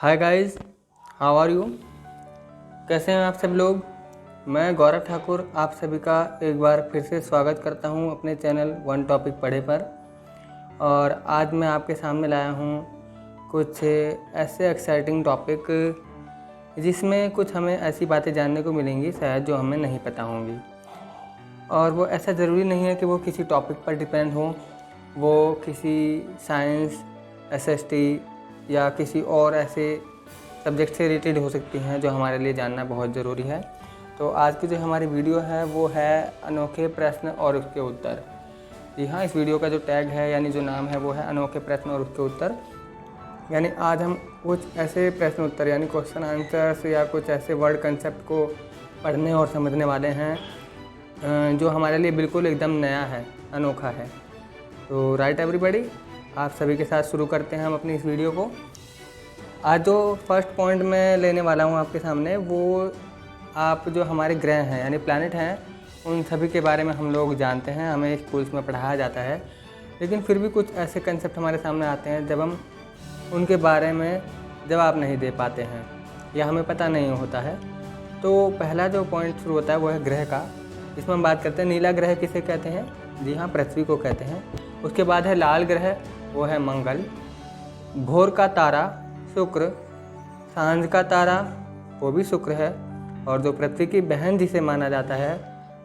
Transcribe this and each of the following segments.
Hi guys, how are you. कैसे हैं आप सब लोग। मैं गौरव ठाकुर आप सभी का एक बार फिर से स्वागत करता हूं अपने चैनल वन टॉपिक पढ़े पर। और आज मैं आपके सामने लाया हूं कुछ ऐसे एक्साइटिंग टॉपिक जिसमें कुछ हमें ऐसी बातें जानने को मिलेंगी शायद जो हमें नहीं पता होंगी। और वो ऐसा ज़रूरी नहीं है कि वो किसी टॉपिक पर डिपेंड हो, वो किसी साइंस, एसएसटी या किसी और ऐसे सब्जेक्ट से रिलेटेड हो सकती हैं जो हमारे लिए जानना बहुत ज़रूरी है। तो आज की जो हमारी वीडियो है वो है अनोखे प्रश्न और उसके उत्तर। जी हाँ, इस वीडियो का जो टैग है यानी जो नाम है वो है अनोखे प्रश्न और उसके उत्तर। यानी आज हम कुछ ऐसे प्रश्न उत्तर यानी क्वेश्चन आंसर्स या कुछ ऐसे वर्ड कंसेप्ट को पढ़ने और समझने वाले हैं जो हमारे लिए बिल्कुल एकदम नया है, अनोखा है। तो राइट एवरीबॉडी, आप सभी के साथ शुरू करते हैं हम अपनी इस वीडियो को। आज जो फर्स्ट पॉइंट मैं लेने वाला हूँ आपके सामने, वो आप जो हमारे ग्रह हैं यानी प्लैनेट हैं उन सभी के बारे में हम लोग जानते हैं, हमें स्कूल्स में पढ़ाया जाता है। लेकिन फिर भी कुछ ऐसे कंसेप्ट हमारे सामने आते हैं जब हम उनके बारे में जवाब नहीं दे पाते हैं या हमें पता नहीं होता है। तो पहला जो पॉइंट शुरू होता है वो है ग्रह का। इसमें हम बात करते हैं नीला ग्रह किसे कहते हैं। जी हाँ, पृथ्वी को कहते हैं। उसके बाद है लाल ग्रह, वो है मंगल। भोर का तारा शुक्र, सांझ का तारा वो भी शुक्र है, और जो पृथ्वी की बहन जिसे माना जाता है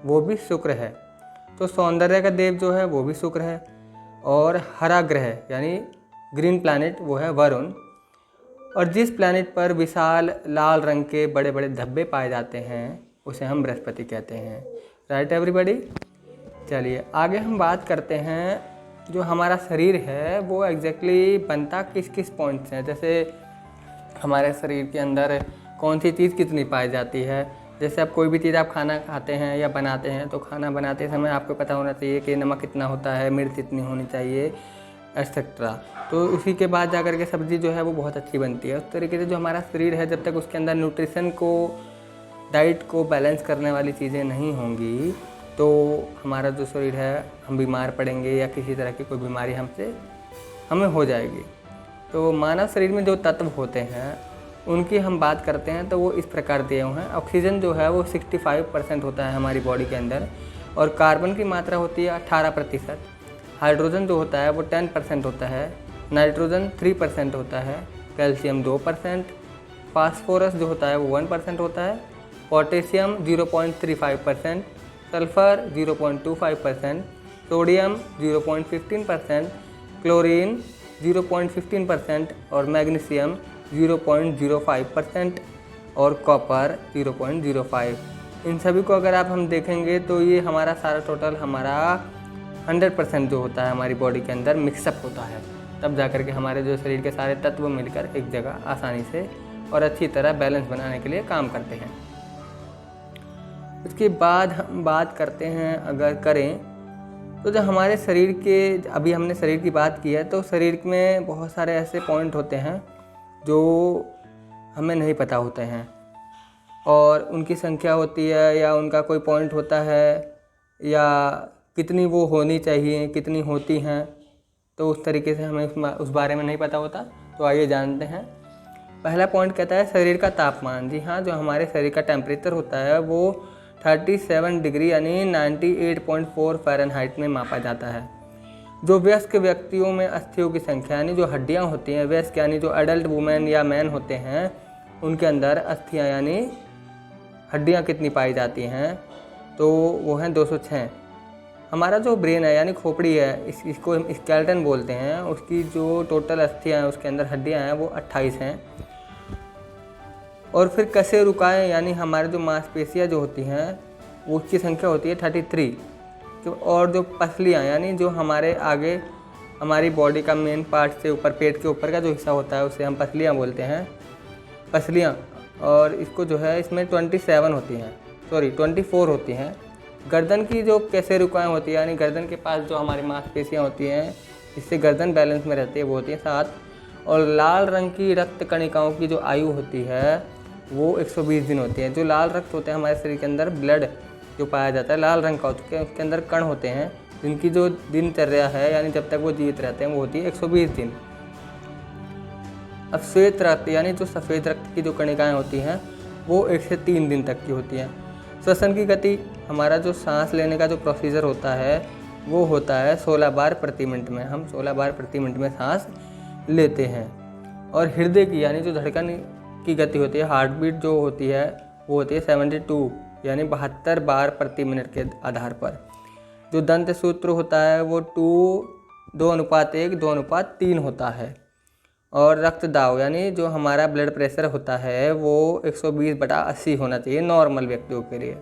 वो भी शुक्र है। तो सौंदर्य का देव जो है वो भी शुक्र है। और हरा ग्रह यानी ग्रीन प्लैनेट वो है वरुण। और जिस प्लैनेट पर विशाल लाल रंग के बड़े बड़े धब्बे पाए जाते हैं उसे हम बृहस्पति कहते हैं। राइट एवरीबॉडी, चलिए आगे हम बात करते हैं जो हमारा शरीर है वो एग्जैक्टली बनता किस किस पॉइंट से है। जैसे हमारे शरीर के अंदर कौन सी चीज़ कितनी पाई जाती है। जैसे अब कोई भी चीज़ आप खाना खाते हैं या बनाते हैं तो खाना बनाते समय आपको पता होना चाहिए कि नमक कितना होता है, मिर्च कितनी होनी चाहिए, एक्सेट्रा। तो उसी के बाद जा कर के सब्ज़ी जो है वो बहुत अच्छी बनती है। उस तरीके से जो हमारा शरीर है जब तक उसके अंदर न्यूट्रिशन को, डाइट को बैलेंस करने वाली चीज़ें नहीं होंगी तो हमारा जो शरीर है हम बीमार पड़ेंगे या किसी तरह की कोई बीमारी हमें हो जाएगी। तो मानव शरीर में जो तत्व होते हैं उनकी हम बात करते हैं तो वो इस प्रकार दिए हुए हैं। ऑक्सीजन जो है वो 65% होता है हमारी बॉडी के अंदर, और कार्बन की मात्रा होती है 18%। हाइड्रोजन जो होता है वो 10% होता है, नाइट्रोजन 3% होता है, कैल्शियम 2%, फास्फोरस जो होता है वो 1% होता है, पोटेशियम 0.35%, सल्फर 0.25%, सोडियम 0.15%, क्लोरीन 0.15% और मैग्नीशियम 0.05% और कॉपर 0.05। इन सभी को अगर हम देखेंगे तो ये हमारा सारा टोटल हमारा 100% जो होता है हमारी बॉडी के अंदर मिक्सअप होता है। तब जाकर के हमारे जो शरीर के सारे तत्व मिलकर एक जगह आसानी से और अच्छी तरह बैलेंस बनाने के लिए काम करते हैं। उसके बाद हम बात करते हैं अगर करें तो जो हमारे शरीर के, अभी हमने शरीर की बात की है, तो शरीर में बहुत सारे ऐसे पॉइंट होते हैं जो हमें नहीं पता होते हैं और उनकी संख्या होती है या उनका कोई पॉइंट होता है या कितनी वो होनी चाहिए, कितनी होती हैं, तो उस तरीके से हमें उस बारे में नहीं पता होता। तो आइए जानते हैं। पहला पॉइंट कहता है शरीर का तापमान। जी हाँ, जो हमारे शरीर का टेम्परेचर होता है वो 37 डिग्री यानी 98.4 फ़ारेनहाइट में मापा जाता है। जो वयस्क व्यक्तियों में अस्थियों की संख्या यानी जो हड्डियां होती हैं, वयस्क यानी जो एडल्ट वुमेन या मैन होते हैं उनके अंदर अस्थियां यानी हड्डियां कितनी पाई जाती हैं, तो वो हैं 206। हमारा जो ब्रेन है यानी खोपड़ी है, इसको हम स्केलेटन बोलते हैं, उसकी जो टोटल अस्थियां हैं उसके अंदर हड्डियां हैं वो 28 हैं। और फिर कसे रुकाएँ यानी हमारे जो मांसपेशियाँ जो होती हैं वो उसकी संख्या होती है 33। और जो पसलियाँ यानी जो हमारे आगे हमारी बॉडी का मेन पार्ट से ऊपर, पेट के ऊपर का जो हिस्सा होता है उसे हम पसलियाँ बोलते हैं, पसलियाँ। और इसको जो है इसमें 27 होती हैं, 24 होती हैं। गर्दन की जो कैसे रुकाएँ होती है यानी गर्दन के पास जो हमारी मांसपेशियाँ होती हैं इससे गर्दन बैलेंस में रहती है, वो होती है 7। और लाल रंग की रक्त कणिकाओं की जो आयु होती है वो 120 दिन होती है। जो लाल रक्त होते हैं हमारे शरीर के अंदर, ब्लड जो पाया जाता है लाल रंग का, उसके अंदर कण होते हैं जिनकी जो दिनचर्या है यानी जब तक वो जीवित रहते हैं वो होती है 120 दिन। अब श्वेत रक्त यानी जो सफ़ेद रक्त की जो कणिकाएँ होती हैं वो 1 से 3 दिन तक की होती हैं। श्वसन की गति, हमारा जो सांस लेने का जो प्रोसीजर होता है वो होता है 16 बार प्रति मिनट में। हम 16 बार प्रति मिनट में सांस लेते हैं। और हृदय की यानी जो धड़कन की गति होती है, हार्ट बीट जो होती है वो होती है 72 यानी 72 बार प्रति मिनट के आधार पर। जो दंत सूत्र होता है वो 2:1 2:3 होता है। और रक्त दाब यानी जो हमारा ब्लड प्रेशर होता है वो 120/80 होना चाहिए नॉर्मल व्यक्तियों के लिए।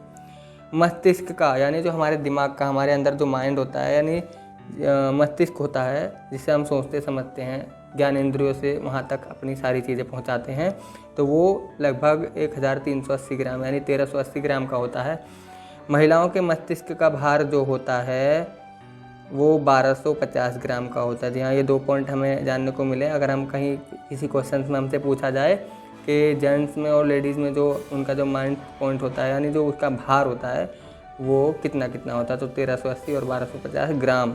मस्तिष्क का यानी जो हमारे दिमाग का, हमारे अंदर जो माइंड होता है यानी मस्तिष्क होता है जिससे हम सोचते समझते हैं, ज्ञान इंद्रियों से वहाँ तक अपनी सारी चीज़ें पहुँचाते हैं, तो वो लगभग 1380 ग्राम यानी 1380 ग्राम का होता है। महिलाओं के मस्तिष्क का भार जो होता है वो 1250 ग्राम का होता है। जी हाँ, ये 2 पॉइंट हमें जानने को मिले। अगर हम कहीं किसी क्वेश्चन में हमसे पूछा जाए कि जेंट्स में और लेडीज़ में जो उनका जो माइंड पॉइंट होता है यानी जो उसका भार होता है वो कितना कितना होता है, तो 1380 और 1250 ग्राम।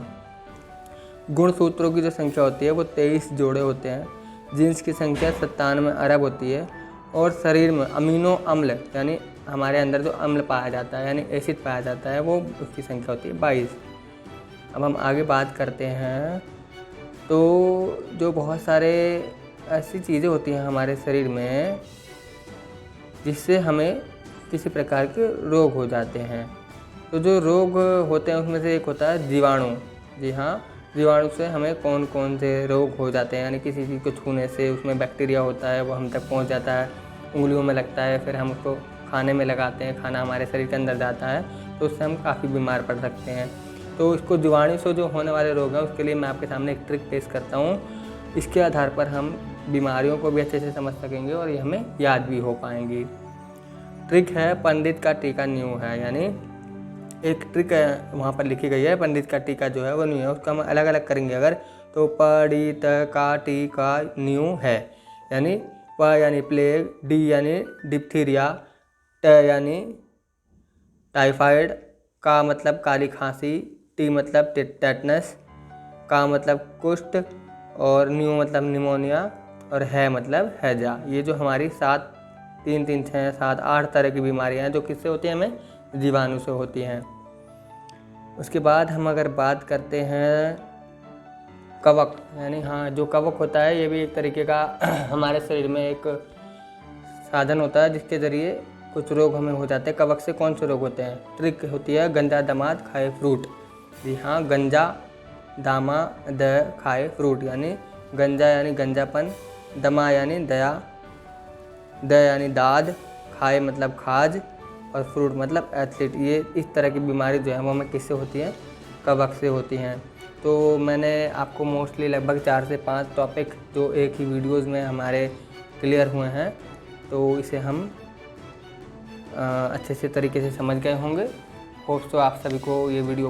गुणसूत्रों की जो संख्या होती है वो 23 जोड़े होते हैं। जीन्स की संख्या 97 अरब होती है। और शरीर में अमीनो अम्ल यानी हमारे अंदर जो अम्ल पाया जाता है यानी एसिड पाया जाता है वो उसकी संख्या होती है 22। अब हम आगे बात करते हैं। तो जो बहुत सारे ऐसी चीज़ें होती हैं हमारे शरीर में जिससे हमें किसी प्रकार के रोग हो जाते हैं। तो जो रोग होते हैं उसमें से एक होता है जीवाणु। जी हाँ, जीवाणु से हमें कौन कौन से रोग हो जाते हैं, यानी किसी चीज़ को छूने से उसमें बैक्टीरिया होता है वो हम तक पहुंच जाता है, उंगलियों में लगता है, फिर हम उसको खाने में लगाते हैं, खाना हमारे शरीर के अंदर जाता है तो उससे हम काफ़ी बीमार पड़ सकते हैं। तो इसको जीवाणु से जो होने वाले रोग हैं उसके लिए मैं आपके सामने एक ट्रिक पेश करता हूँ। इसके आधार पर हम बीमारियों को भी अच्छे से समझ सकेंगे और ये हमें याद भी हो पाएंगी। ट्रिक है पंडित का टीका न्यू है, यानी एक ट्रिक है वहाँ पर लिखी गई है, पंडित का टीका जो है वो न्यू है, उसका हम अलग अलग करेंगे अगर, तो पंडित का टीका न्यू है, यानी प यानी प्लेग, डी यानी डिप्थीरिया, ट यानी टाइफाइड, का मतलब काली खांसी, टी मतलब टेटनस, का मतलब कुष्ठ और न्यू मतलब निमोनिया और है मतलब हैजा। ये जो हमारी 3, 3, 6, 7, 8 तरह की बीमारियां हैं जो किससे होती हैं, हमें जीवाणु से होती हैं। उसके बाद हम अगर बात करते हैं कवक, यानी हाँ जो कवक होता है ये भी एक तरीके का हमारे शरीर में एक साधन होता है जिसके ज़रिए कुछ रोग हमें हो जाते हैं। कवक से कौन से रोग होते हैं? ट्रिक होती है गंजा दामाद खाए फ्रूट। जी हाँ, गंजा दामाद खाए फ्रूट, यानी गंजा यानी गंजापन, दमा यानी दया, द यानी दाद, खाए मतलब खाज और फ्रूट मतलब एथलीट। ये इस तरह की बीमारी जो है वो हमें किससे होती है? कवक से होती हैं। तो मैंने आपको मोस्टली लगभग 4 से 5 टॉपिक जो एक ही वीडियोस में हमारे क्लियर हुए हैं, तो इसे हम अच्छे से तरीके से समझ गए होंगे। होप तो आप सभी को ये वीडियो